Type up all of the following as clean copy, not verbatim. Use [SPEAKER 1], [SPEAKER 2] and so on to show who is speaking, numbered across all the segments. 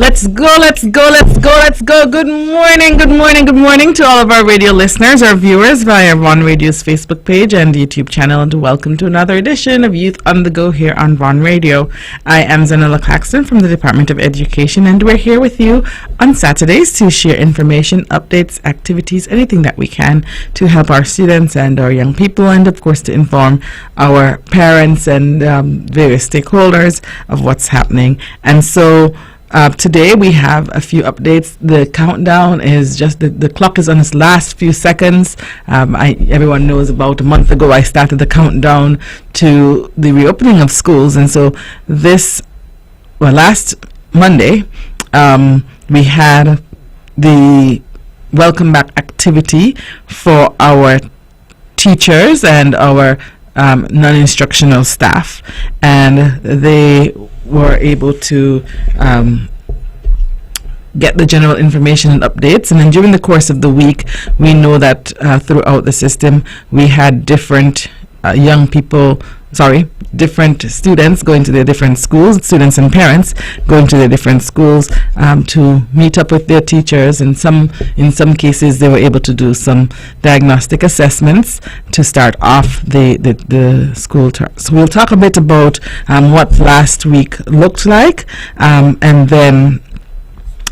[SPEAKER 1] Let's go, let's go, let's go, let's go. Good morning, good morning, good morning to all of our radio listeners, our viewers via Von Radio's Facebook page and YouTube channel, and welcome to another edition of Youth on the Go here on Von Radio. I am Zahnela Claxton from the Department of Education, and we're here with you on Saturdays to share information, updates, activities, anything that we can to help our students and our young people, and of course to inform our parents and various stakeholders of what's happening. And so today we have a few updates. The countdown is just, the clock is on its last few seconds. Everyone knows about a month ago I started the countdown to the reopening of schools, and so last Monday we had the welcome back activity for our teachers and our non-instructional staff, and they were able to get the general information and updates. And then during the course of the week, we know that throughout the system we had different different students going to their different schools, students and parents going to their different schools to meet up with their teachers. In some cases they were able to do some diagnostic assessments to start off the school term. So we'll talk a bit about what last week looked like, and then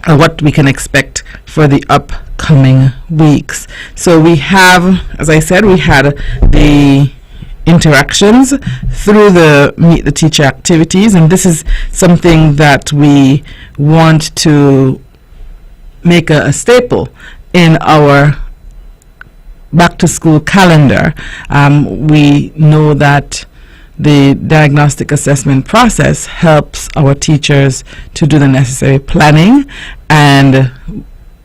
[SPEAKER 1] what we can expect for the upcoming weeks. So we have, as I said, we had the interactions through the Meet the Teacher activities, and this is something that we want to make a staple in our back to school calendar. We know that the diagnostic assessment process helps our teachers to do the necessary planning, and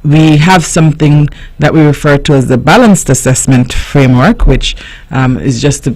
[SPEAKER 1] we have something that we refer to as the balanced assessment framework, which is just a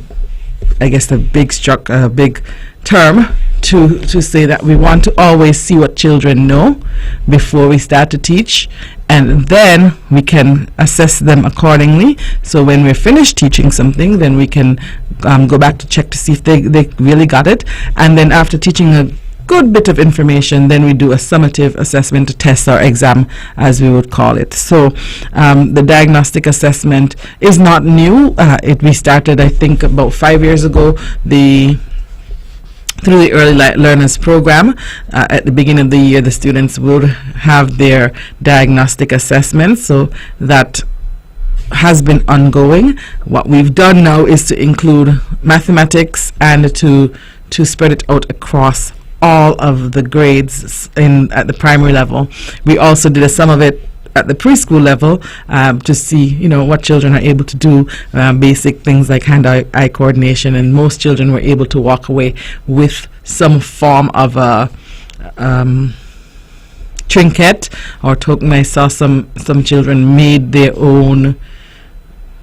[SPEAKER 1] big term to say that we want to always see what children know before we start to teach, and then we can assess them accordingly. So when we're finished teaching something, then we can go back to check to see if they really got it, and then after teaching a good bit of information, then we do a summative assessment, a test or exam as we would call it. So the diagnostic assessment is not new. We started, I think, about 5 years ago through the Early Learners program. At the beginning of the year, the students would have their diagnostic assessments, so that has been ongoing. What we've done now is to include mathematics and to spread it out across all of the grades at the primary level. We also did some of it at the preschool level to see what children are able to do, basic things like hand-eye coordination, and most children were able to walk away with some form of a trinket or token. I saw some children made their own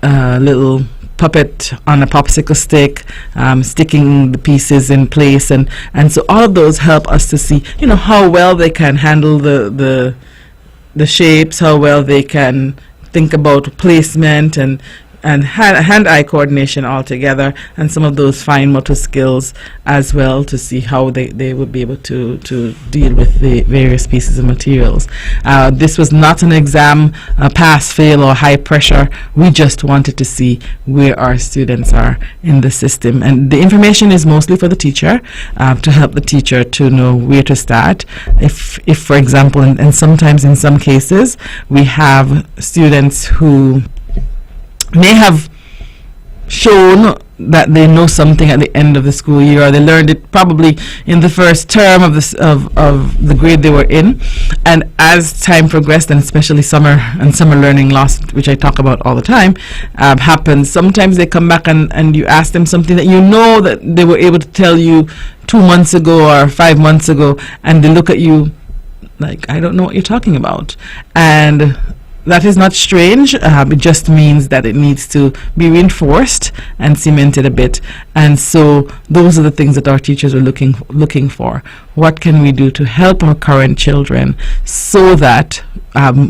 [SPEAKER 1] little puppet on a popsicle stick, sticking the pieces in place, and so all of those help us to see how well they can handle the shapes, how well they can think about placement and hand-eye coordination altogether, and some of those fine motor skills as well, to see how they would be able to deal with the various pieces of materials. This was not an exam, pass, fail, or high pressure. We just wanted to see where our students are in the system, and the information is mostly for the teacher, to help the teacher to know where to start. If for example, and sometimes in some cases, we have students who may have shown that they know something at the end of the school year, or they learned it probably in the first term of the grade they were in, and as time progressed, and especially summer learning loss, which I talk about all the time, happens. Sometimes they come back and you ask them something that that they were able to tell you 2 months ago or 5 months ago, and they look at you like, I don't know what you're talking about. And that is not strange. It just means that it needs to be reinforced and cemented a bit. And so those are the things that our teachers are looking for. What can we do to help our current children so that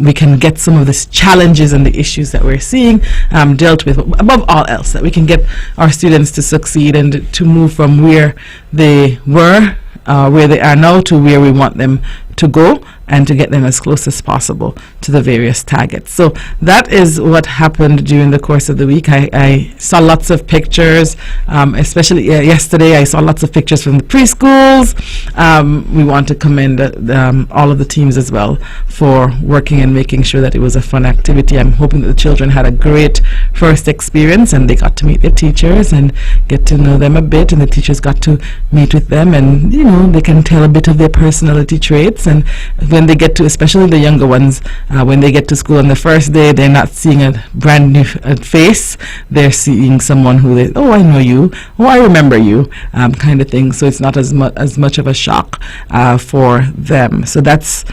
[SPEAKER 1] we can get some of these challenges and the issues that we're seeing dealt with, above all else, that we can get our students to succeed and to move from where they were, where they are now, to where we want them to go, and to get them as close as possible to the various targets. So that is what happened during the course of the week. I saw lots of pictures, especially yesterday I saw lots of pictures from the preschools. We want to commend all of the teams as well for working and making sure that it was a fun activity. I'm hoping that the children had a great first experience and they got to meet their teachers and get to know them a bit, and the teachers got to meet with them, and they can tell a bit of their personality traits. And when they get to, especially the younger ones, when they get to school on the first day, they're not seeing a brand new face. They're seeing someone who they, oh, I know you, oh, I remember you, kind of thing. So it's not as much of a shock for them. So that's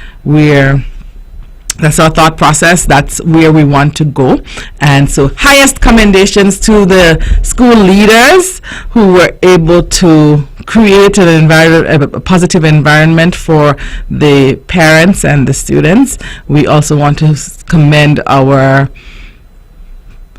[SPEAKER 1] our thought process. That's where we want to go. And so highest commendations to the school leaders who were able to create a positive environment for the parents and the students. We also want to commend our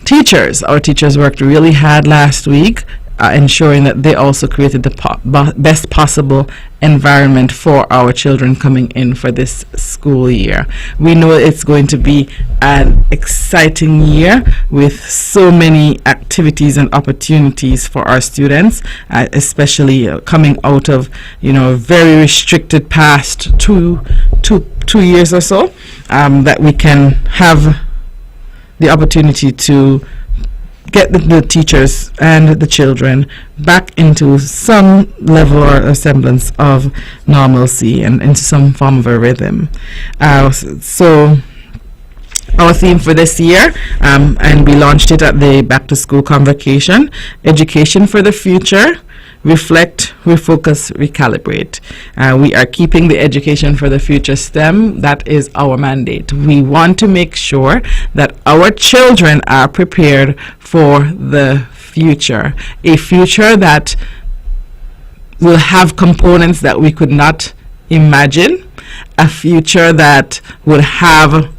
[SPEAKER 1] teachers. Our teachers worked really hard last week, ensuring that they also created the best possible environment for our children coming in for this school year. We know it's going to be an exciting year with so many activities and opportunities for our students, especially coming out of a very restricted past two years or so, that we can have the opportunity to get the teachers and the children back into some level or semblance of normalcy and into some form of a rhythm. So our theme for this year, and we launched it at the Back to School Convocation, Education for the Future, Reflect, Refocus, Recalibrate. We are keeping the Education for the Future STEM. That is our mandate. We want to make sure that our children are prepared for the future, a future that will have components that we could not imagine, a future that will have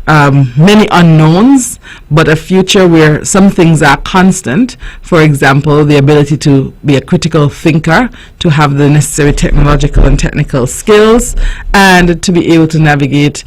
[SPEAKER 1] many unknowns, but a future where some things are constant. For example, the ability to be a critical thinker, to have the necessary technological and technical skills, and to be able to navigate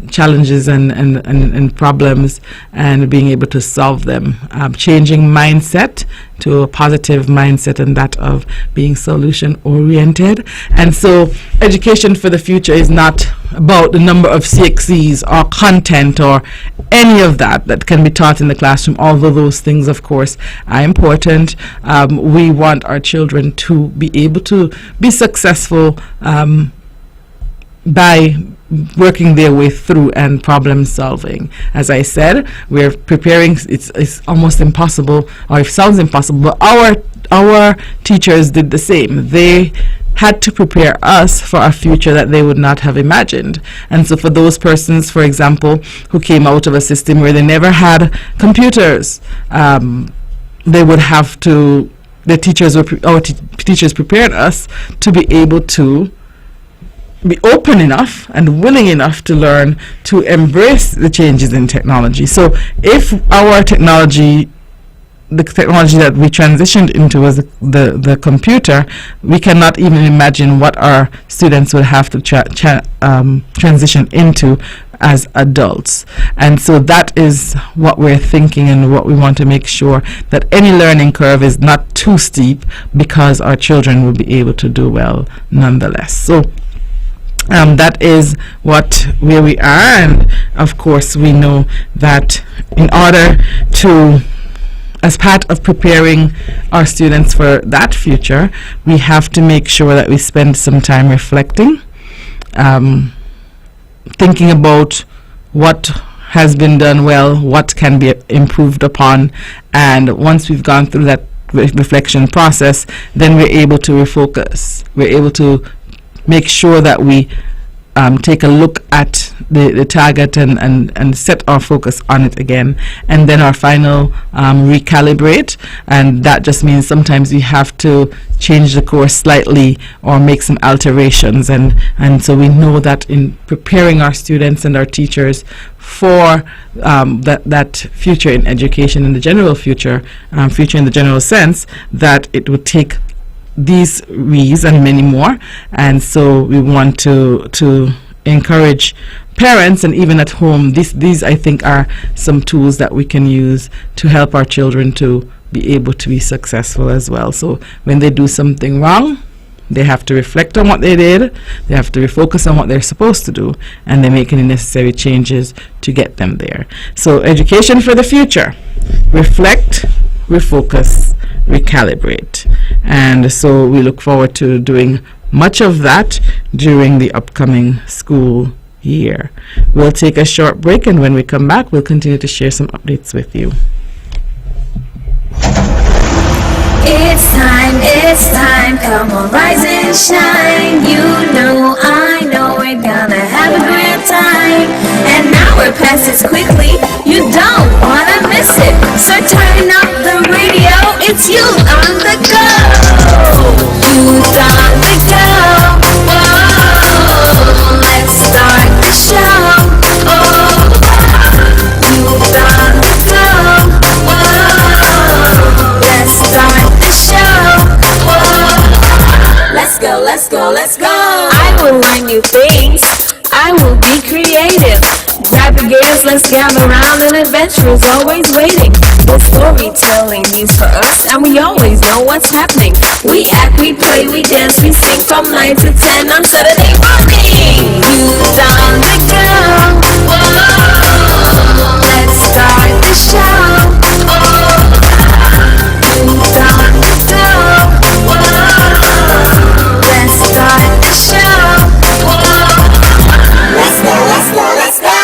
[SPEAKER 1] challenges and problems and being able to solve them. Changing mindset to a positive mindset, and that of being solution oriented. And so education for the future is not about the number of CXCs or content or any of that can be taught in the classroom, although those things of course are important. We want our children to be able to be successful by working their way through and problem solving. As I said, we're preparing, it's almost impossible, or it sounds impossible, but our teachers did the same. They had to prepare us for a future that they would not have imagined. And so for those persons, for example, who came out of a system where they never had computers, they would have to, our teachers prepared us to be able to be open enough and willing enough to learn to embrace the changes in technology. So if our technology, the technology that we transitioned into was the computer, we cannot even imagine what our students would have to transition into as adults. And so that is what we're thinking, and what we want to make sure, that any learning curve is not too steep, because our children will be able to do well nonetheless. So that is where we are. And of course we know that in order to, as part of preparing our students for that future, we have to make sure that we spend some time reflecting, thinking about what has been done well, what can be improved upon, and once we've gone through that reflection process, then we're able to refocus. We're able to make sure that we take a look at the target and set our focus on it again, and then our final recalibrate. And that just means sometimes we have to change the course slightly or make some alterations, and so we know that in preparing our students and our teachers for that future in education, in the general future in the general sense, that it would take these reads and many more, and so we want to encourage parents, and even at home, these I think are some tools that we can use to help our children to be able to be successful as well. So when they do something wrong, they have to reflect on what they did, they have to refocus on what they're supposed to do, and they make any necessary changes to get them there. So education for the future: reflect, refocus, recalibrate. And so we look forward to doing much of that during the upcoming school year. We'll take a short break, and when we come back, we'll continue to share some updates with you.
[SPEAKER 2] It's time, come on, rise and shine. You know, I know we're gonna have a great time. And now we're past it quickly, you don't wanna miss it. So turn up the radio, it's you on the go. You on the go, whoa. Let's start the show, oh. You on the go, whoa. Let's start the show, whoa. Let's go, let's go, let's go. I will learn new things, I will be creative. Grab your gears, let's gather around, and adventure is always waiting. The storytelling news for us, and we always know what's happening. We act, we play, we dance, we sing from 9 to 10 on Saturday morning. Youth on the go, whoa. Let's start the show, oh. Youth on the go, whoa. Let's start the show, whoa. Let's go, let's go, let's go.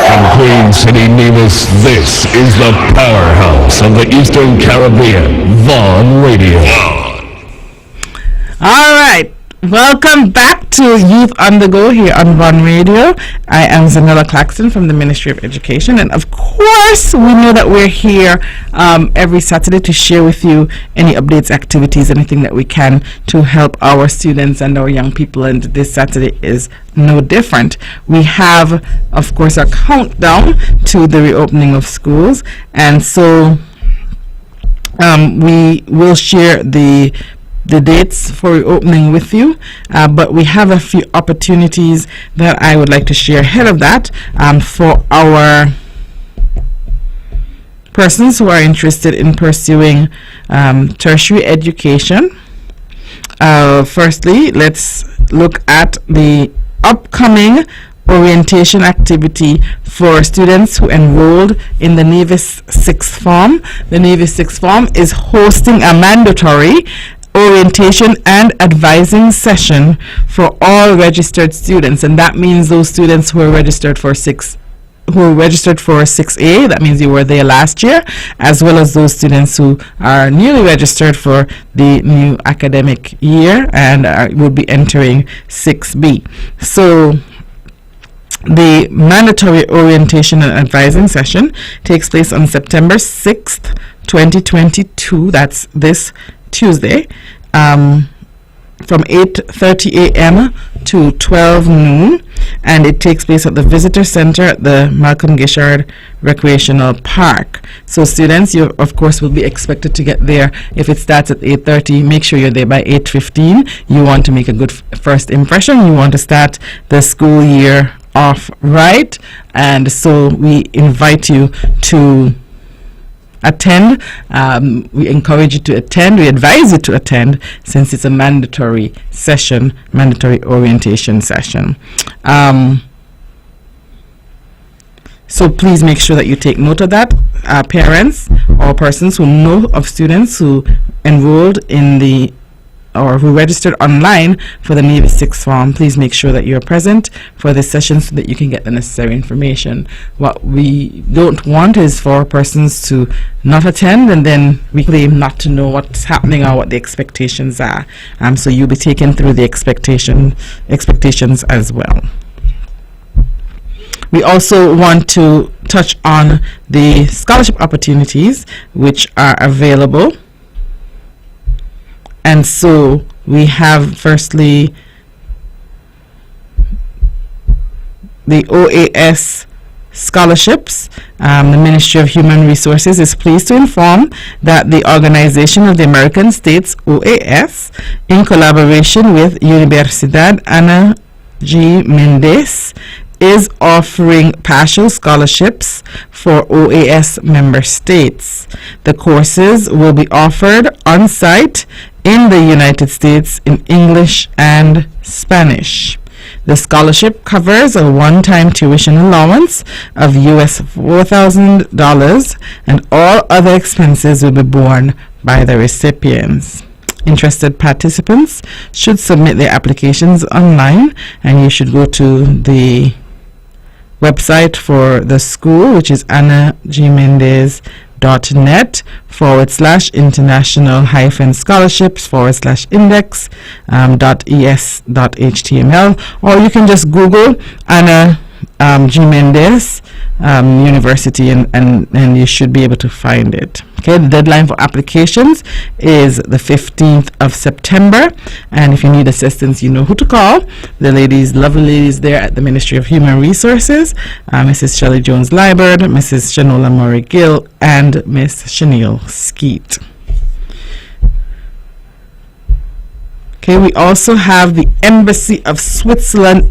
[SPEAKER 3] From Queen City, Nevis, this is the powerhouse of the Eastern Caribbean, Vaughn Radio.
[SPEAKER 1] All right, welcome back to Youth on the Go here on Vaughn Radio. I am Zahnela Claxton from the Ministry of Education, and of course we know that we're here every Saturday to share with you any updates, activities, anything that we can to help our students and our young people, and this Saturday is no different. We have, of course, a countdown to the reopening of schools, and so we will share the dates for reopening with you, but we have a few opportunities that I would like to share ahead of that for our persons who are interested in pursuing tertiary education. Firstly, let's look at the upcoming orientation activity for students who enrolled in the Nevis Sixth Form. The Nevis Sixth Form is hosting a mandatory orientation and advising session for all registered students, and that means those students who are registered for 6A, that means you were there last year, as well as those students who are newly registered for the new academic year and will be entering 6B. So the mandatory orientation and advising session takes place on September 6th, 2022. That's this Tuesday, from 8:30 a.m. to 12 noon, and it takes place at the Visitor Center at the Malcolm Gishard Recreational Park. So students, you of course will be expected to get there. If it starts at 8:30, make sure you're there by 8:15. You want to make a good first impression. You want to start the school year off right, and so we invite you to attend. We encourage you to attend. We advise you to attend, since it's a mandatory session, mandatory orientation session. So please make sure that you take note of that. Parents or persons who know of students who enrolled in the or who registered online for the Navy Sixth Form, please make sure that you're present for this session so that you can get the necessary information. What we don't want is for persons to not attend and then we claim not to know what's happening or what the expectations are. So you'll be taken through the expectations as well. We also want to touch on the scholarship opportunities which are available. And so we have firstly the OAS scholarships. The Ministry of Human Resources is pleased to inform that the Organization of the American States, OAS, in collaboration with Universidad Ana G. Mendez, is offering partial scholarships for OAS member states. The courses will be offered on site in the United States in English and Spanish. The scholarship covers a one-time tuition allowance of US $4,000, and all other expenses will be borne by the recipients. Interested participants should submit their applications online, and you should go to the website for the school, which is anna-scholarships/international-scholarships/index.es.html, or you can just Google Anna G. Mendez University, and you should be able to find it. Okay, the deadline for applications is the 15th of September, and if you need assistance, you know who to call. The lovely ladies there at the Ministry of Human Resources, Mrs. Shelley Jones-Liberd, Mrs. Shanola Murray-Gill, and Miss Chanel Skeet. Okay, we also have the Embassy of Switzerland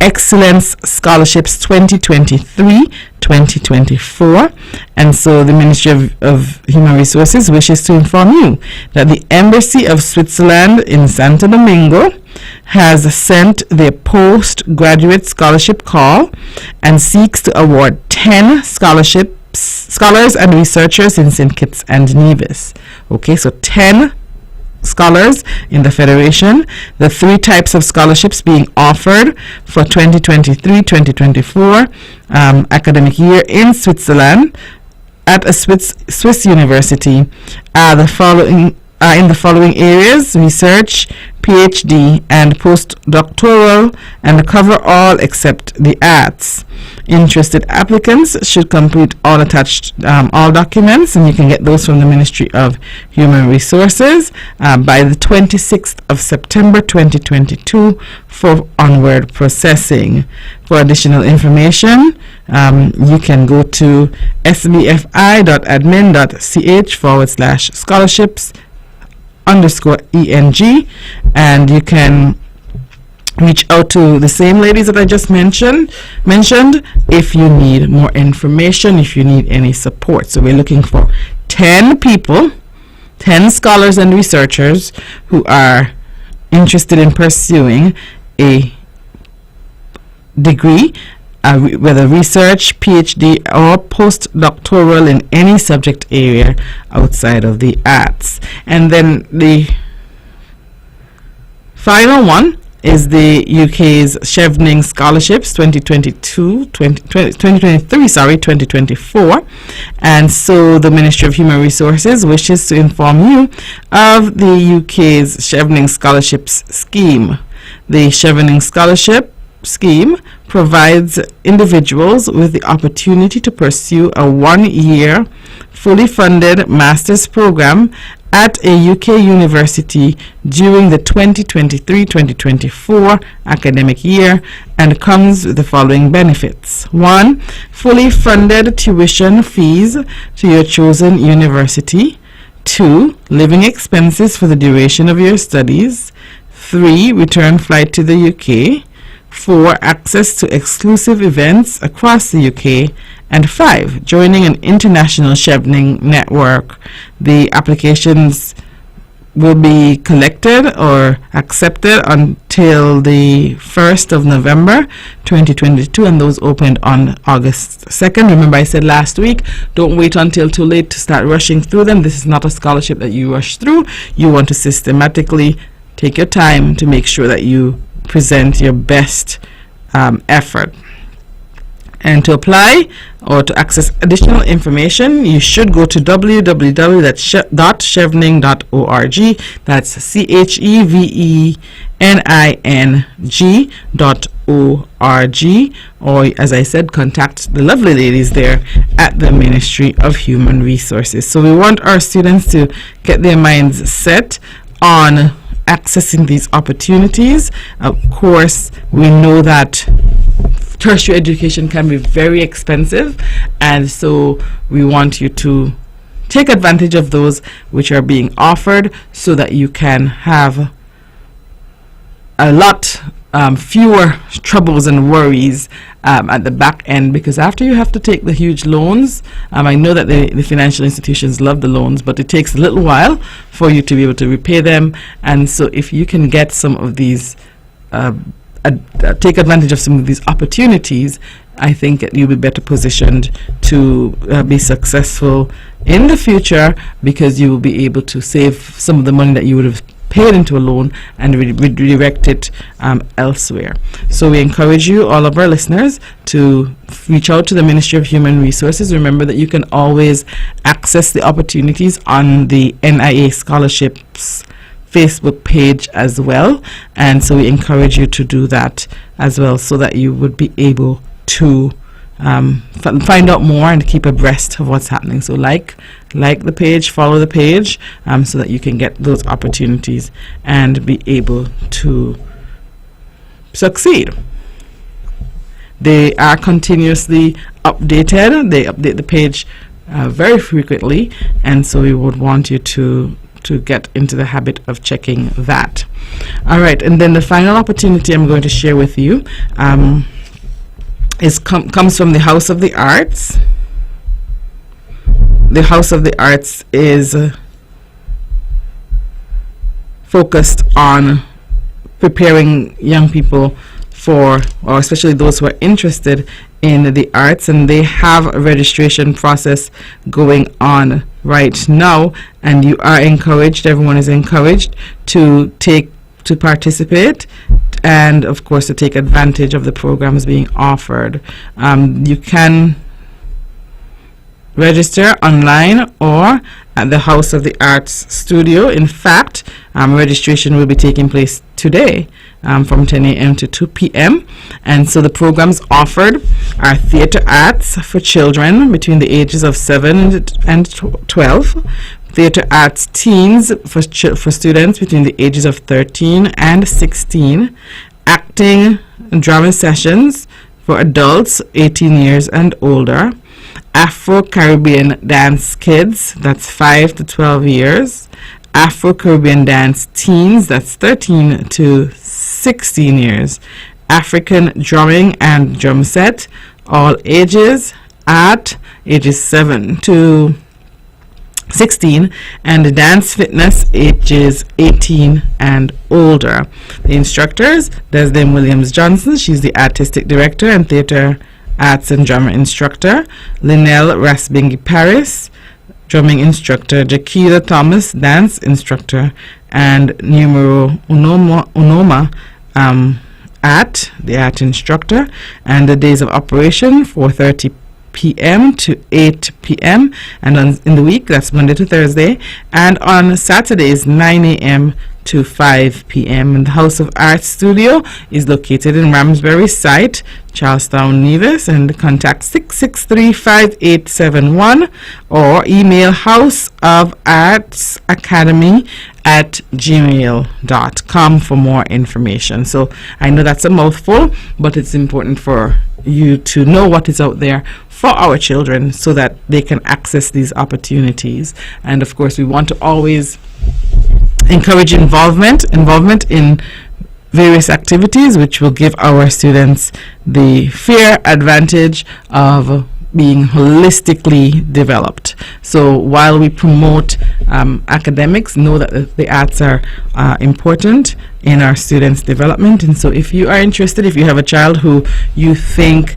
[SPEAKER 1] Excellence Scholarships 2023-2024, and so the Ministry of Human Resources wishes to inform you that the Embassy of Switzerland in Santo Domingo has sent their postgraduate scholarship call and seeks to award 10 scholars and researchers in St. Kitts and Nevis. Okay, so 10 scholars in the Federation. The three types of scholarships being offered for 2023-2024 academic year in Switzerland at a Swiss university are the following in the following areas: research, PhD, and postdoctoral, and cover all except the arts. Interested applicants should complete all attached all documents, and you can get those from the Ministry of Human Resources by the 26th of September 2022 for onward processing. For additional information, you can go to sbfi.admin.ch/scholarships_ENG, and you can reach out to the same ladies that I just mentioned if you need more information, if you need any support. So we're looking for 10 people, 10 scholars and researchers who are interested in pursuing a degree, whether research, PhD, or postdoctoral in any subject area outside of the arts. And then the final one is the UK's Chevening Scholarships 2024, and so the Ministry of Human Resources wishes to inform you of the UK's Chevening Scholarships scheme. The Chevening Scholarship scheme provides individuals with the opportunity to pursue a one-year fully funded master's program at a UK university during the 2023-2024 academic year, and comes with the following benefits. 1. Fully funded tuition fees to your chosen university. 2. Living expenses for the duration of your studies. 3. Return flight to the UK. 4. Access to exclusive events across the UK. And 5. Joining an international Chevening network. The applications will be collected or accepted until the 1st of November 2022, and those opened on August 2nd. Remember, I said last week, don't wait until too late to start rushing through them. This is not a scholarship that you rush through. You want to systematically take your time to make sure that you present your best effort. And to apply or to access additional information, you should go to www.chevening.org. That's CHEVENING.org. Or, as I said, contact the lovely ladies there at the Ministry of Human Resources. So we want our students to get their minds set on accessing these opportunities. Of course, we know that tertiary education can be very expensive, and so we want you to take advantage of those which are being offered so that you can have a lot fewer troubles and worries at the back end, because after you have to take the huge loans, I know that the financial institutions love the loans, but it takes a little while for you to be able to repay them. And so if you can get some of these take advantage of some of these opportunities, I think you'll be better positioned to be successful in the future, because you will be able to save some of the money that you would have paid into a loan and redirect it elsewhere. So we encourage you, all of our listeners, to reach out to the Ministry of Human Resources. Remember that you can always access the opportunities on the NIA Scholarships Facebook page as well, and so we encourage you to do that as well, so that you would be able to find out more and keep abreast of what's happening. So like the page, follow the page, so that you can get those opportunities and be able to succeed. They are continuously updated. They update the page very frequently, and so we would want you to get into the habit of checking that. All right, and then the final opportunity I'm going to share with you comes from the House of the Arts. The House of the Arts is focused on preparing young people for, or especially those who are interested in the arts, and they have a registration process going on right now, and you are encouraged, everyone is encouraged to participate, and of course to take advantage of the programs being offered. You can register online or at the House of the Arts studio. In fact, registration will be taking place today from 10 a.m. to 2 p.m. And so the programs offered are theater arts for children between the ages of 7 and 12, theater arts teens for students between the ages of 13 and 16, acting and drama sessions for adults 18 years and older, Afro-Caribbean dance kids, that's 5 to 12 years, Afro-Caribbean dance teens, that's 13 to 16 years, African drumming and drum set, all ages at ages 7 to 16, and dance fitness ages 18 and older. The instructors, Desdem Williams Johnson, she's the artistic director and theater arts and drama instructor, Linnell Rasbingi Paris, drumming instructor, Jakila Thomas, dance instructor, and Numero Unoma at the art instructor. And the days of operation 4:30 p.m. to 8 p.m. and in the week, that's Monday to Thursday, and on Saturdays 9 a.m. to 5 p.m. And the House of Arts studio is located in Ramsbury site, Charlestown, Nevis, and contact 663-5871 or email houseofartsacademy@gmail.com for more information. So I know that's a mouthful, but it's important for you to know what is out there for our children so that they can access these opportunities. And of course, we want to always encourage involvement in various activities, which will give our students the fair advantage of being holistically developed. So while we promote academics, know that the arts are important in our students' development. And so if you are interested, if you have a child who you think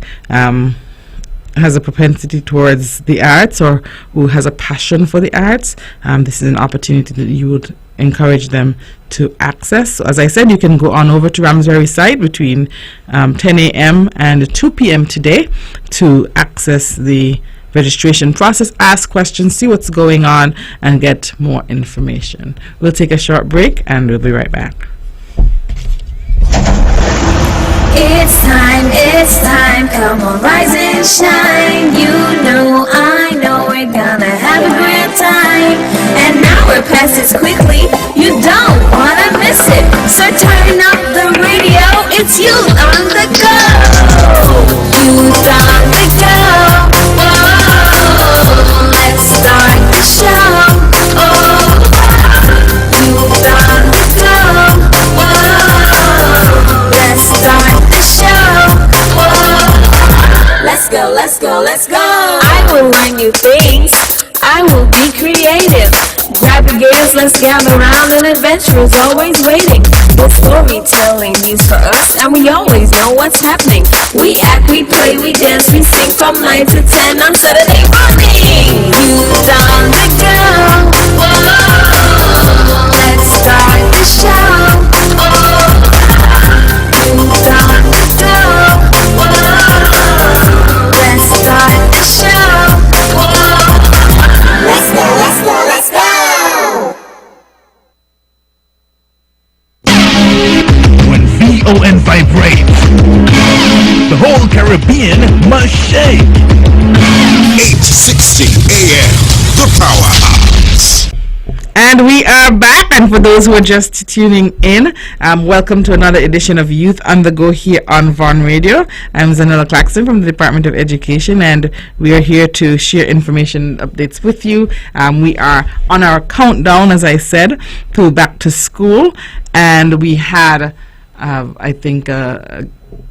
[SPEAKER 1] has a propensity towards the arts or who has a passion for the arts, this is an opportunity that you would encourage them to access. So as I said, you can go on over to Ramsbury site between 10 a.m. and 2 p.m. today to access the registration process, ask questions, see what's going on, and get more information. We'll take a short break and we'll be right back.
[SPEAKER 2] It's time, come on, rise and shine. You know, I know we're gonna have a great time. An hour passes quickly, you don't wanna miss it. So turn up the radio, it's you on the go. done the go. Whoa, let's start the show. Oh, you've done the go. Whoa, let's start the show. Whoa, let's go, let's go, let's go. I will learn new things. I will be creative. Grab your gears, let's gather round. An adventure is always waiting. The storytelling news for us, and we always know what's happening. We act, we play, we dance, we sing from 9 to 10 on Saturday morning. You've done the go. Whoa, let's start the show. Oh, you've done the go. Whoa, let's start the show. Whoa, let's go, let's go, let's go.
[SPEAKER 4] When VON vibrates, the whole Caribbean must shake.
[SPEAKER 5] 8:60 a.m. The Powerhouse.
[SPEAKER 1] And we are back, and for those who are just tuning in, welcome to another edition of Youth on the Go here on Vaughan Radio. I'm Zahnela Claxton from the Department of Education, and we are here to share information updates with you. We are on our countdown, as I said, to back to school, and we had, I think, a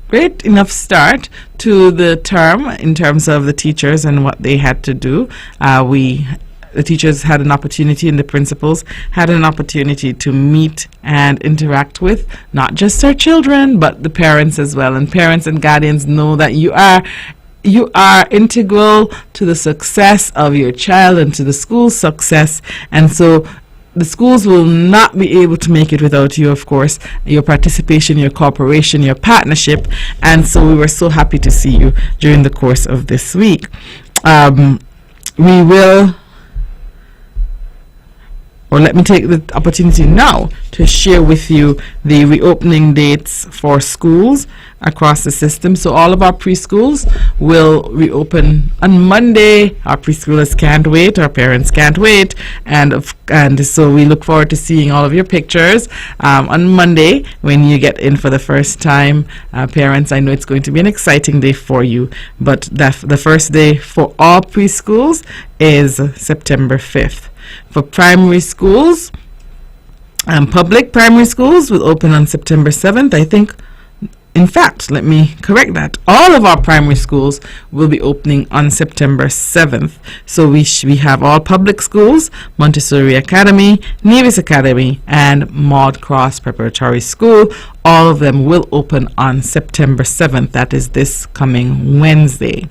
[SPEAKER 1] great enough start to the term in terms of the teachers and what they had to do. The teachers had an opportunity, and the principals had an opportunity to meet and interact with not just their children, but the parents as well. And parents and guardians know that you are integral to the success of your child and to the school's success. And so the schools will not be able to make it without you, of course, your participation, your cooperation, your partnership. And so we were so happy to see you during the course of this week. Let me take the opportunity now to share with you the reopening dates for schools across the system. So all of our preschools will reopen on Monday. Our preschoolers can't wait, our parents can't wait, and so we look forward to seeing all of your pictures on Monday when you get in for the first time. Parents, I know it's going to be an exciting day for you, but the first day for all preschools is September 5th. For primary schools, public primary schools will open on September 7th. I think, in fact, let me correct that. All of our primary schools will be opening on September 7th. So we have all public schools, Montessori Academy, Nevis Academy, and Maud Cross Preparatory School. All of them will open on September 7th. That is this coming Wednesday.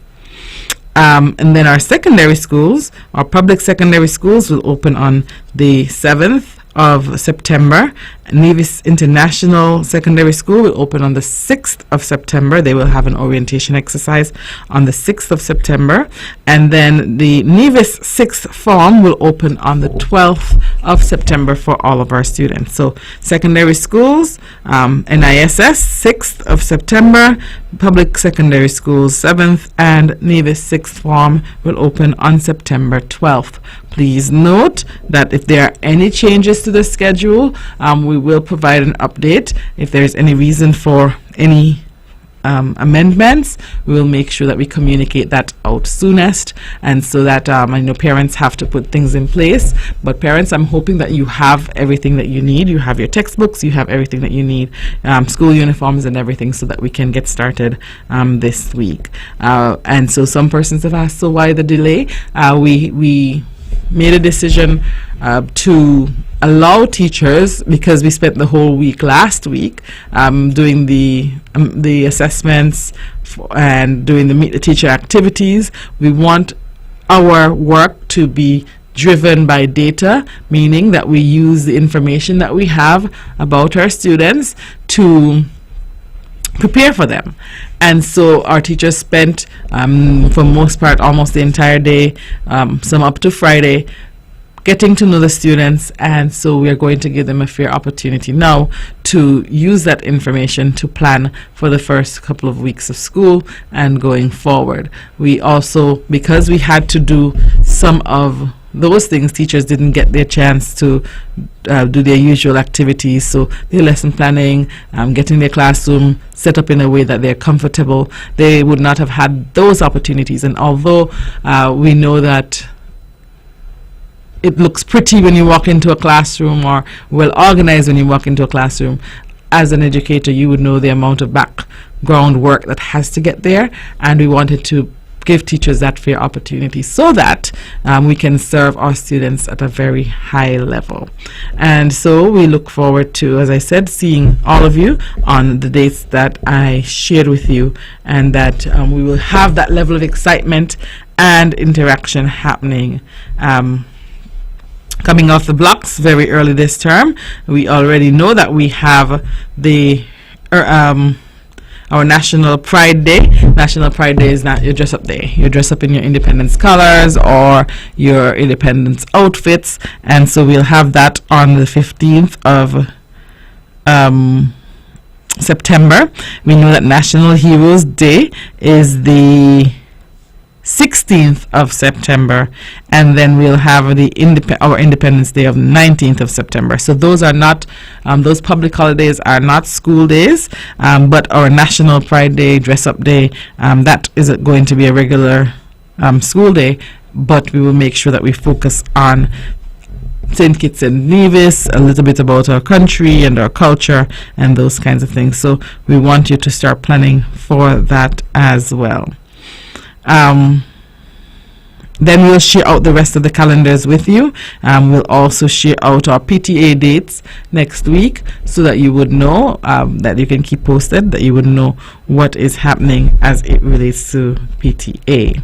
[SPEAKER 1] And then our secondary schools, our public secondary schools, will open on the 7th of September. Nevis International Secondary School will open on the 6th of September. They will have an orientation exercise on the 6th of September. And then the Nevis 6th form will open on the 12th of September for all of our students. So secondary schools, NISS 6th of September, public secondary schools 7th, and Nevis 6th form will open on September 12th. Please note that if there are any changes to the schedule, we will provide an update. If there's any reason for any amendments, we will make sure that we communicate that out soonest, and so that I know parents have to put things in place, but parents, I'm hoping that you have everything that you need. You have your textbooks, you have everything that you need, school uniforms and everything, so that we can get started this week. And so some persons have asked, so why the delay? We made a decision to allow teachers, because we spent the whole week last week doing the assessments and doing the meet the teacher activities. We want our work to be driven by data, meaning that we use the information that we have about our students to prepare for them. And so our teachers spent, for most part, almost the entire day, some up to Friday, getting to know the students, and so we are going to give them a fair opportunity now to use that information to plan for the first couple of weeks of school and going forward. We also, because we had to do some of those things, teachers didn't get their chance to do their usual activities. So their lesson planning, getting their classroom set up in a way that they're comfortable, they would not have had those opportunities. And although we know that it looks pretty when you walk into a classroom, or well organized when you walk into a classroom, as an educator you would know the amount of background work that has to get there, and we wanted to give teachers that fair opportunity so that we can serve our students at a very high level. And so we look forward to, as I said, seeing all of you on the dates that I shared with you, and that we will have that level of excitement and interaction happening coming off the blocks very early this term. We already know that we have the our National Pride Day. National Pride Day is not your dress up day. You dress up in your independence colors or your independence outfits, and so we'll have that on the 15th of September. We know that National Heroes Day is the 16th of September, and then we'll have our Independence Day of 19th of September. So those are not those public holidays are not school days, but our National Pride Day, Dress Up Day, that is going to be a regular school day, but we will make sure that we focus on St. Kitts and Nevis, a little bit about our country and our culture and those kinds of things. So we want you to start planning for that as well. Then we'll share out the rest of the calendars with you. We'll also share out our PTA dates next week, so that you would know, that you can keep posted, that you would know what is happening as it relates to PTA.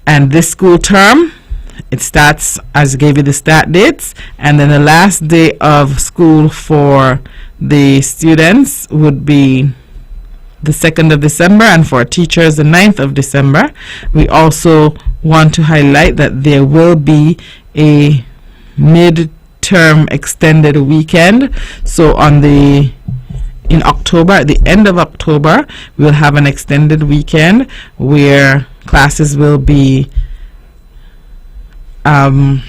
[SPEAKER 1] And this school term, it starts, as I gave you the start dates, and then the last day of school for the students would be the 2nd of December, and for teachers the 9th of December. We also want to highlight that there will be a mid-term extended weekend. So in October, at the end of October, we'll have an extended weekend where classes will be not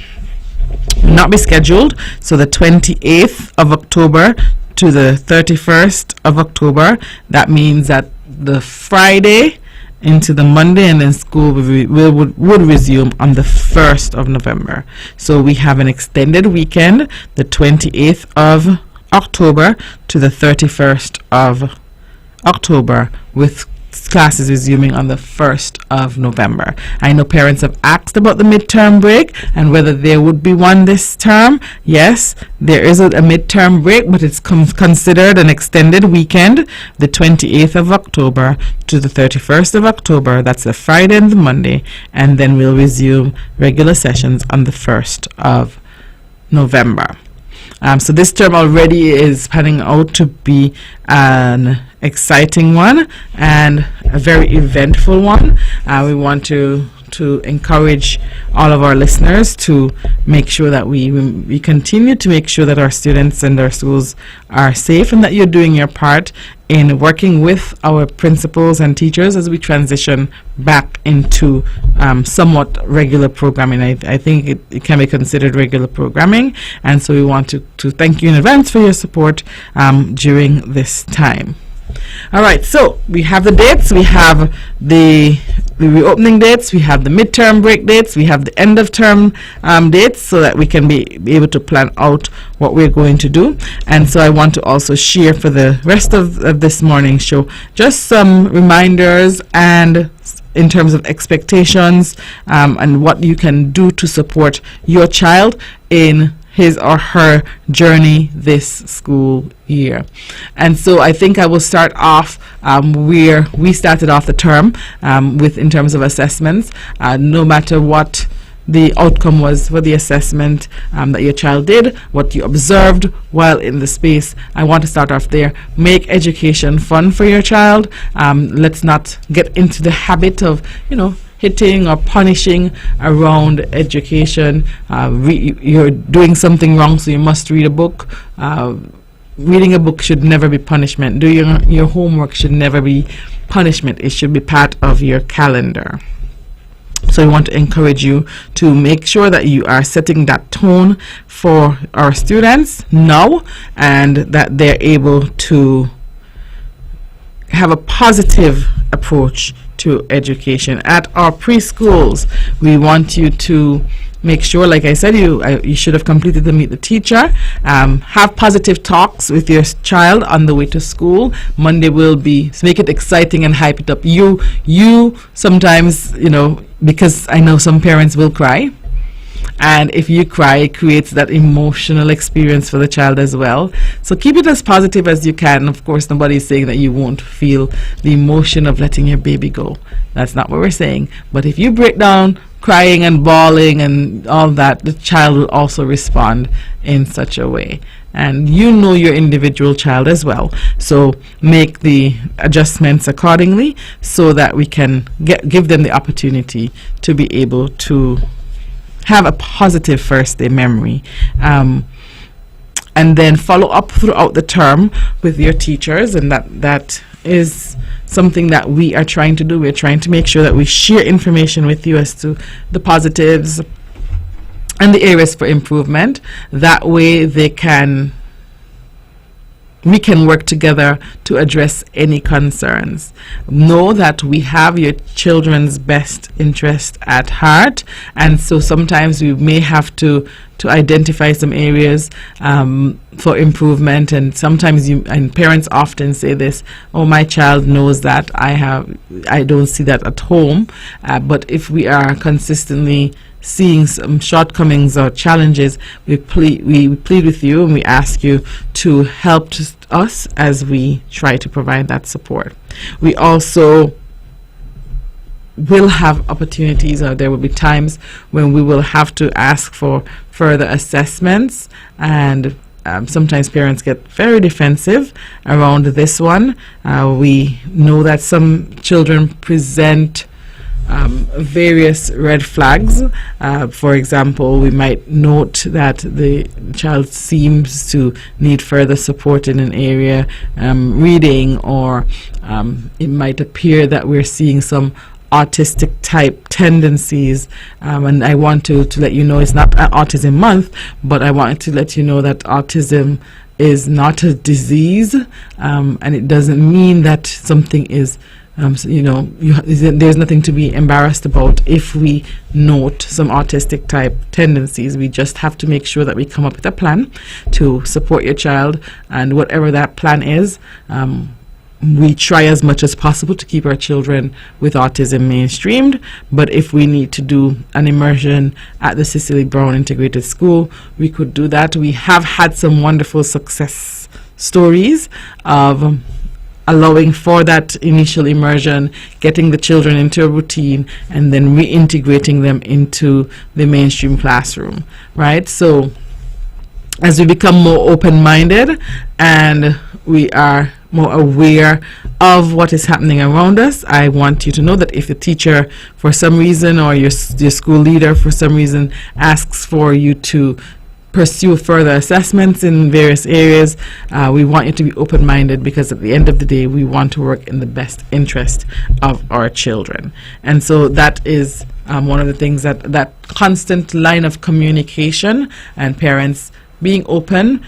[SPEAKER 1] be scheduled. So the 28th of October to the 31st of October, that means that the Friday into the Monday, and then school would resume on the 1st of November. So we have an extended weekend, the 28th of October to the 31st of October, with classes resuming on the 1st of November. I know parents have asked about the midterm break and whether there would be one this term. Yes, there is a midterm break, but it's considered an extended weekend, the 28th of October to the 31st of October. That's the Friday and the Monday, and then we'll resume regular sessions on the 1st of November. So this term already is panning out to be an exciting one and a very eventful one. We want to encourage all of our listeners to make sure that we continue to make sure that our students and our schools are safe, and that you're doing your part in working with our principals and teachers as we transition back into somewhat regular programming. I think it can be considered regular programming, and so we want to thank you in advance for your support during this time. All right, so we have the dates, we have the reopening dates, we have the midterm break dates, we have the end of term dates, so that we can be able to plan out what we're going to do. And so I want to also share for the rest of this morning's show just some reminders and in terms of expectations and what you can do to support your child in his or her journey this school year. And so I think I will start off where we started off the term with in terms of assessments. No matter what the outcome was for the assessment that your child did, what you observed while in the space, I want to start off there. Make education fun for your child. Let's not get into the habit of, hitting or punishing around education. You're doing something wrong, so you must read a book. Reading a book should never be punishment. Doing your homework should never be punishment. It should be part of your calendar. So we want to encourage you to make sure that you are setting that tone for our students now, and that they're able to have a positive approach to education. At our preschools, we want you to make sure, like I said, you should have completed the Meet the Teacher. Have positive talks with your child on the way to school. Monday will be, so make it exciting and hype it up. You sometimes, because I know some parents will cry, and if you cry, it creates that emotional experience for the child as well. So keep it as positive as you can. Of course, nobody's saying that you won't feel the emotion of letting your baby go. That's not what we're saying. But if you break down crying and bawling and all that, the child will also respond in such a way. And you know your individual child as well. So make the adjustments accordingly so that we can give them the opportunity to be able to have a positive first day memory, and then follow up throughout the term with your teachers. And that is something that we are trying to do. We're trying to make sure that we share information with you as to the positives and the areas for improvement. That way we can work together to address any concerns. Know that we have your children's best interest at heart, and so sometimes we may have to identify some areas for improvement. And sometimes and parents often say this, oh, my child knows that, I don't see that at home. But if we are consistently seeing some shortcomings or challenges, we plead with you, and we ask you to help us as we try to provide that support. We also will have opportunities, or there will be times when we will have to ask for further assessments, and sometimes parents get very defensive around this one. We know that some children present various red flags. For example, we might note that the child seems to need further support in an area, reading, or it might appear that we're seeing some autistic type tendencies, and I want to let you know it's not Autism Month, but I wanted to let you know that autism is not a disease, and it doesn't mean that something is there's nothing to be embarrassed about if we note some autistic type tendencies. We just have to make sure that we come up with a plan to support your child, and whatever that plan is, we try as much as possible to keep our children with autism mainstreamed. But if we need to do an immersion at the Cicely Brown Integrated School, we could do that. We have had some wonderful success stories of allowing for that initial immersion, getting the children into a routine, and then reintegrating them into the mainstream classroom, right? So as we become more open-minded and we are more aware of what is happening around us, I want you to know that if the teacher for some reason, or your school leader for some reason, asks for you to pursue further assessments in various areas, we want you to be open-minded, because at the end of the day, we want to work in the best interest of our children. And so that is one of the things, that constant line of communication, and parents being open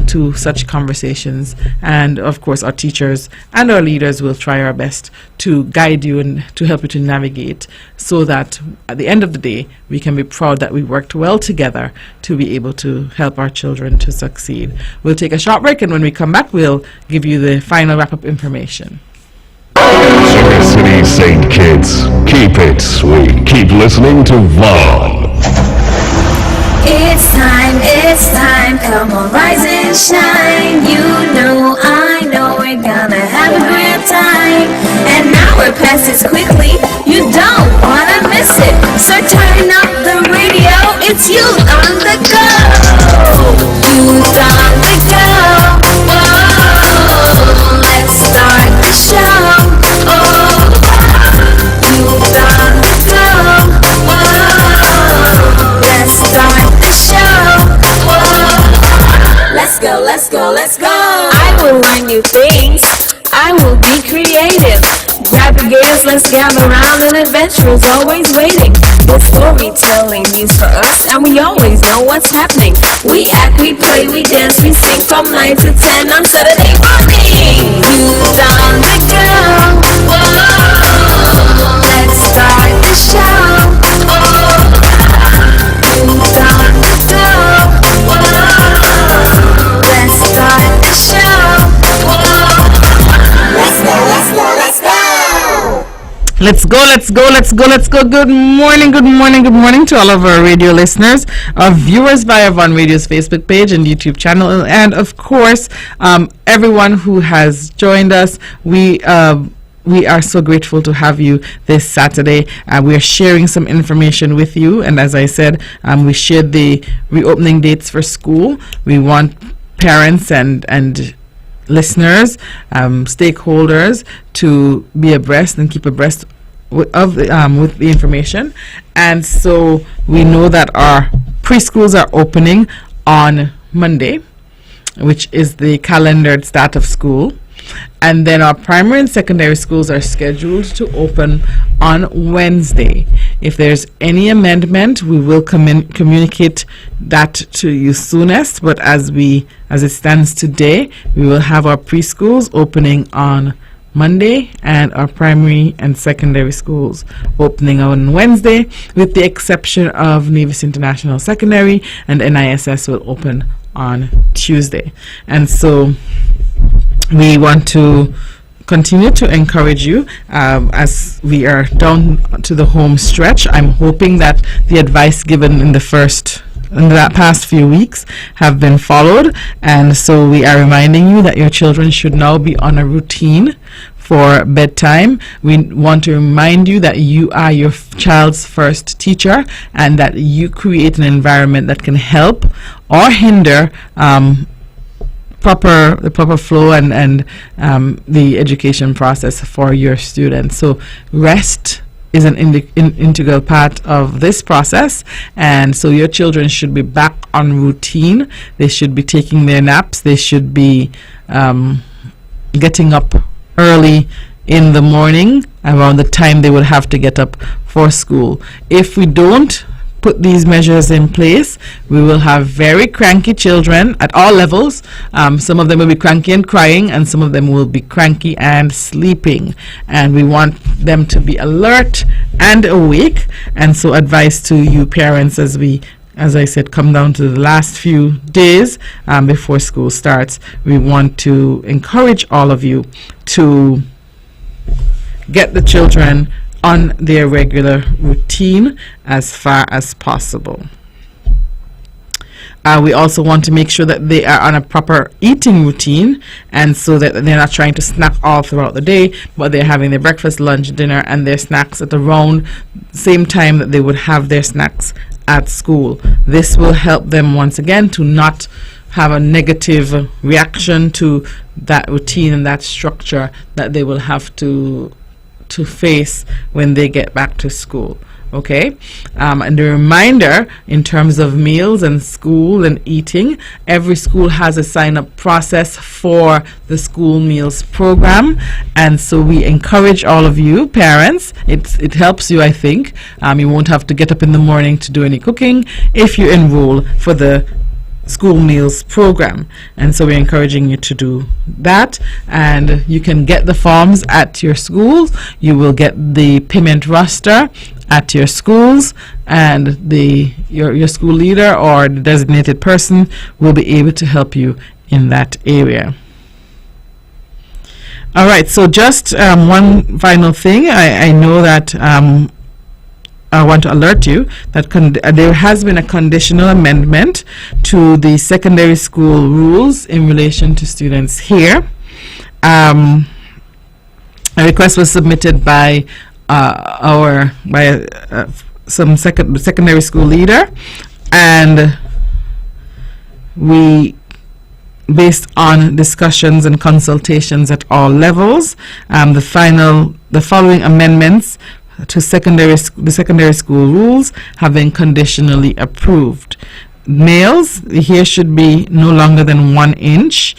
[SPEAKER 1] to such conversations. And of course, our teachers and our leaders will try our best to guide you and to help you to navigate, so that at the end of the day, we can be proud that we worked well together to be able to help our children to succeed. We'll take a short break, and when we come back, we'll give you the final wrap-up information.
[SPEAKER 3] Sugar City St. Kitts, keep it sweet. Keep listening to Vaughn.
[SPEAKER 2] It's time, come on, rise and shine. You know, I know, we're gonna have a great time. And now we're past it quickly, you don't wanna miss it. So turn up the radio, it's you on the go. Youth on the go, whoa, let's start the show. Oh, youth on the go, whoa, let's start the show. Let's go. I will learn new things. I will be creative. Grab your gears, let's gather round, an adventure is always waiting. The storytelling means for us, and we always know what's happening. We act, we play, we dance, we sing from 9 to 10 on Saturday morning. Youth on the go, whoa, let's start the show. Youth on the go, whoa, let's start the show. Let's go, let's go, let's go.
[SPEAKER 1] Let's go, let's go, let's go, let's go. Good morning, good morning, good morning to all of our radio listeners, our viewers via Von Radio's Facebook page and YouTube channel, and of course, everyone who has joined us. We are so grateful to have you this Saturday. We are sharing some information with you, and as I said, we shared the reopening dates for school. We want parents and listeners, stakeholders to be abreast and keep abreast with the information. And so we know that our preschools are opening on Monday, which is the calendared start of school. And then our primary and secondary schools are scheduled to open on Wednesday. If there's any amendment, we will communicate that to you soonest. But as it stands today, we will have our preschools opening on Monday and our primary and secondary schools opening on Wednesday, with the exception of Nevis International Secondary, and NISS will open on Tuesday. And so we want to continue to encourage you as we are down to the home stretch. I'm hoping that the advice given in the past few weeks have been followed, and so we are reminding you that your children should now be on a routine for bedtime. We want to remind you that you are your child's first teacher, and that you create an environment that can help or hinder the proper flow and the education process for your students. So rest is an integral part of this process, and so your children should be back on routine. They should be taking their naps. They should be getting up early in the morning around the time they would have to get up for school. If we don't put these measures in place, we will have very cranky children at all levels. Some of them will be cranky and crying, and some of them will be cranky and sleeping. And we want them to be alert and awake. And so advice to you parents, as I said, come down to the last few days before school starts. We want to encourage all of you to get the children on their regular routine as far as possible. We also want to make sure that they are on a proper eating routine, and so that they're not trying to snack all throughout the day, but they're having their breakfast, lunch, dinner, and their snacks at around the same time that they would have their snacks at school. This will help them once again to not have a negative reaction to that routine and that structure that they will have to face when they get back to school. Okay, and a reminder in terms of meals and school and eating, every school has a sign-up process for the school meals program, and so we encourage all of you parents. It helps you, I think. You won't have to get up in the morning to do any cooking if you enroll for the school meals program, and so we're encouraging you to do that. And you can get the forms at your schools. You will get the payment roster at your schools, and your school leader or the designated person will be able to help you in that area. All right, so just one final thing. I know that I want to alert you that there has been a conditional amendment to the secondary school rules in relation to students here. A request was submitted by some secondary school leader, and we, based on discussions and consultations at all levels, the following amendments to the secondary school rules have been conditionally approved. Males, the hair should be no longer than 1 inch.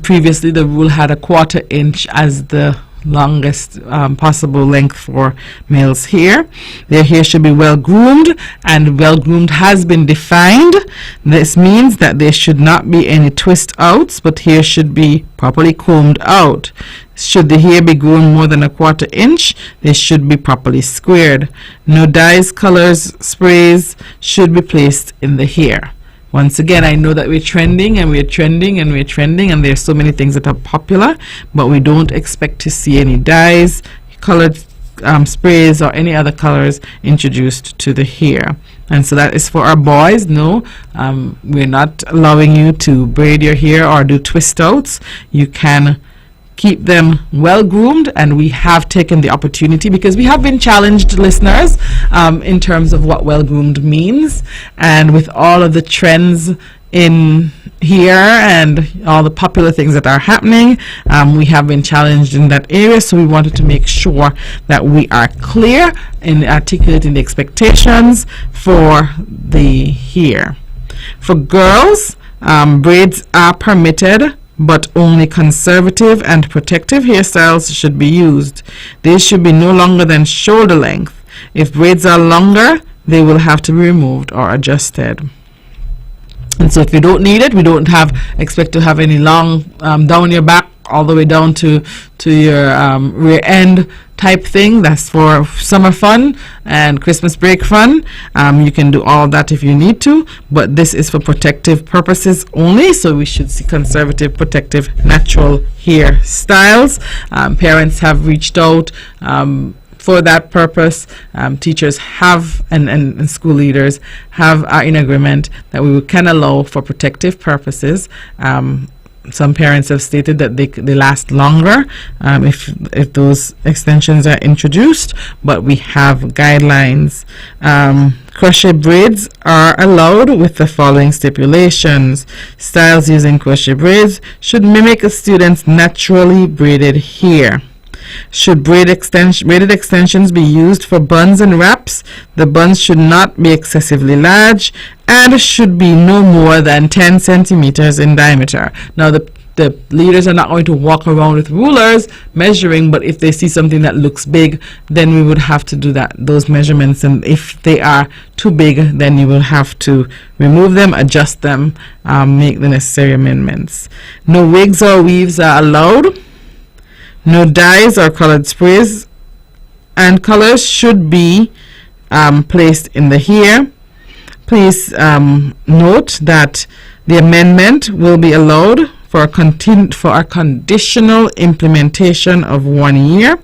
[SPEAKER 1] Previously, the rule had a 1/4 inch as the longest possible length for males' hair. Their hair should be well groomed, and well groomed has been defined. This means that there should not be any twist outs, but hair should be properly combed out. Should the hair be grown more than 1/4 inch, they should be properly squared. No dyes, colors, sprays should be placed in the hair. Once again, I know that we're trending and we're trending and we're trending, and there's so many things that are popular, but we don't expect to see any dyes, colored sprays, or any other colors introduced to the hair. And so that is for our boys. No, we're not allowing you to braid your hair or do twist outs. You can keep them well groomed, and we have taken the opportunity, because we have been challenged, listeners, in terms of what well groomed means, and with all of the trends in here and all the popular things that are happening, we have been challenged in that area. So we wanted to make sure that we are clear in articulating the expectations for the hair. For girls, braids are permitted, but only conservative and protective hairstyles should be used. They should be no longer than shoulder length. If braids are longer, they will have to be removed or adjusted. And so if you don't need it, we don't expect to have any long down your back all the way down to your rear end type thing. That's for summer fun and Christmas break fun. You can do all that if you need to, but this is for protective purposes only. So we should see conservative, protective, natural hair styles. Parents have reached out for that purpose. Teachers have and school leaders are in agreement that we can allow for protective purposes. Some parents have stated that they last longer if those extensions are introduced, but we have guidelines. Crochet braids are allowed with the following stipulations. Styles using crochet braids should mimic a student's naturally braided hair. Should braided extensions be used for buns and wraps, the buns should not be excessively large and should be no more than 10 centimeters in diameter. Now the leaders are not going to walk around with rulers measuring, but if they see something that looks big, then we would have to do those measurements, and if they are too big, then you will have to remove them, adjust them, make the necessary amendments. No wigs or weaves are allowed. No dyes or colored sprays and colors should be placed in the hair. Please note that the amendment will be allowed for a conditional implementation of 1 year.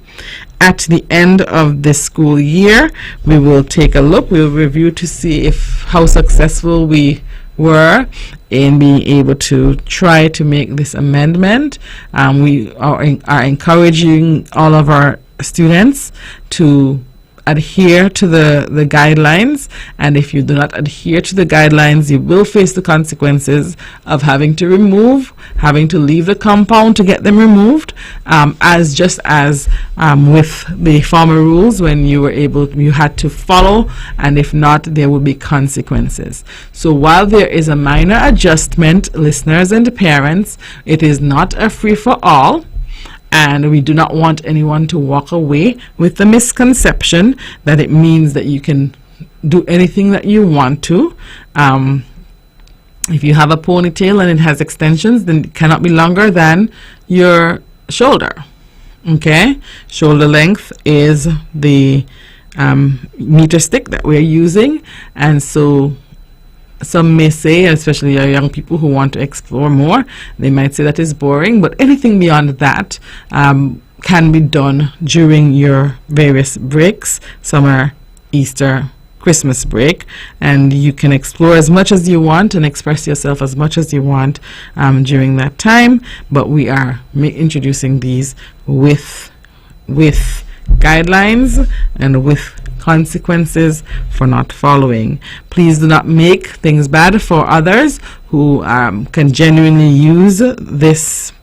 [SPEAKER 1] At the end of this school year, we will take a look. We will review to see how successful we were in being able to try to make this amendment. We are encouraging all of our students to adhere to the guidelines, and if you do not adhere to the guidelines, you will face the consequences of having to leave the compound to get them removed, as with the former rules, when you had to follow, and if not, there will be consequences. So while there is a minor adjustment, listeners and parents, it is not a free-for-all. And we do not want anyone to walk away with the misconception that it means that you can do anything that you want to. If you have a ponytail and it has extensions, then it cannot be longer than your shoulder. Okay? Shoulder length is the meter stick that we're using. And so some may say, especially our young people who want to explore more, they might say that is boring, but anything beyond that can be done during your various breaks, summer, Easter, Christmas break, and you can explore as much as you want and express yourself as much as you want during that time. But we are introducing these with guidelines and with consequences for not following. Please do not make things bad for others who can genuinely use this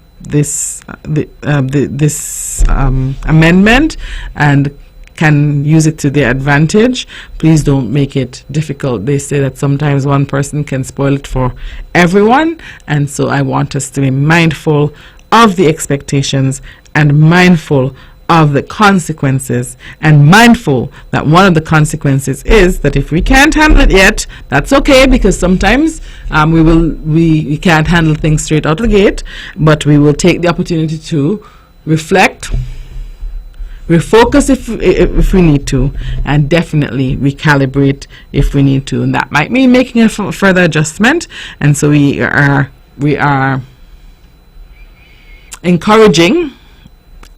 [SPEAKER 1] amendment and can use it to their advantage. Please don't make it difficult. They say that sometimes one person can spoil it for everyone, and so I want us to be mindful of the expectations and mindful of the consequences, and mindful that one of the consequences is that if we can't handle it yet, that's okay, because sometimes we can't handle things straight out of the gate, but we will take the opportunity to reflect, refocus if we need to, and definitely recalibrate if we need to, and that might mean making a further adjustment. And so we are encouraging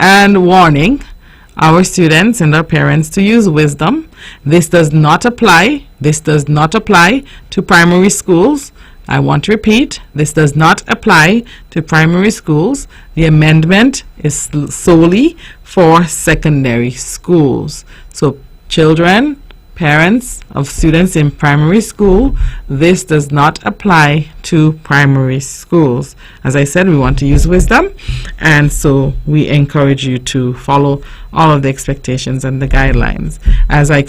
[SPEAKER 1] and warning our students and our parents to use wisdom. This does not apply to primary schools. I want to repeat, this does not apply to primary schools. The amendment is solely for secondary schools. So children, parents of students in primary school, this does not apply to primary schools. As I said, we want to use wisdom, and so we encourage you to follow all of the expectations and the guidelines. As I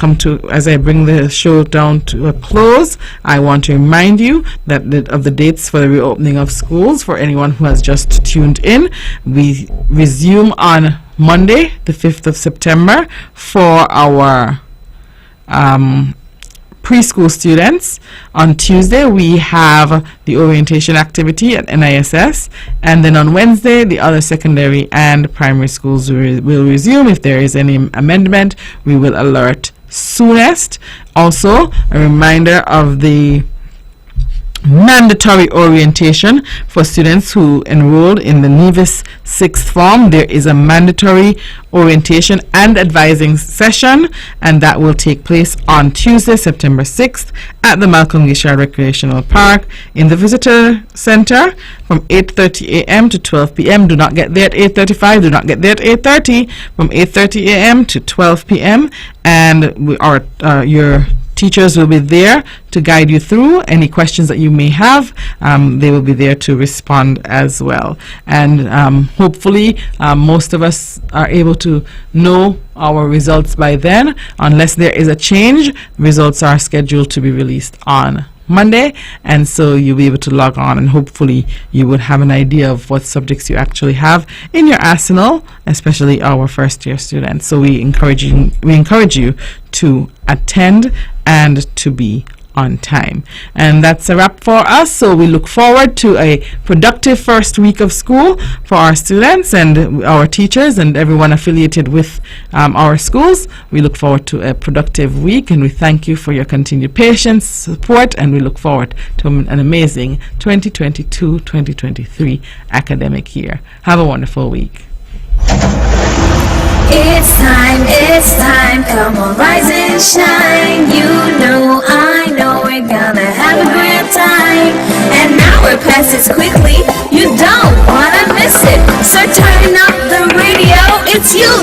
[SPEAKER 1] bring the show down to a close, I want to remind you that of the dates for the reopening of schools. For anyone who has just tuned in, we resume on Monday, the 5th of September, for our preschool students. On Tuesday we have the orientation activity at NISS, and then on Wednesday the other secondary and primary schools will resume. If there is any amendment, we will alert soonest. Also, a reminder of the mandatory orientation for students who enrolled in the Nevis 6th form. There is a mandatory orientation and advising session, and that will take place on Tuesday, September 6th at the Malcolm Gishard Recreational Park in the Visitor Center from 8:30 a.m. to 12 p.m. Do not get there at 8:35. Do not get there at 8:30. From 8:30 a.m. to 12 p.m. And your teachers will be there to guide you through any questions that you may have. They will be there to respond as well. And hopefully most of us are able to know our results by then. Unless there is a change, results are scheduled to be released on Monday, and so you'll be able to log on, and hopefully you would have an idea of what subjects you actually have in your arsenal, especially our first year students. So we encourage you to attend and to be on time. And that's a wrap for us. So we look forward to a productive first week of school for our students and our teachers and everyone affiliated with our schools. We look forward to a productive week, and we thank you for your continued patience, support, and we look forward to an amazing 2022-2023 academic year. Have a wonderful week.
[SPEAKER 2] It's time, come on, rise and shine. You know, I know we're gonna have a great time. An hour passes quickly, you don't wanna miss it. So turn up the radio, it's you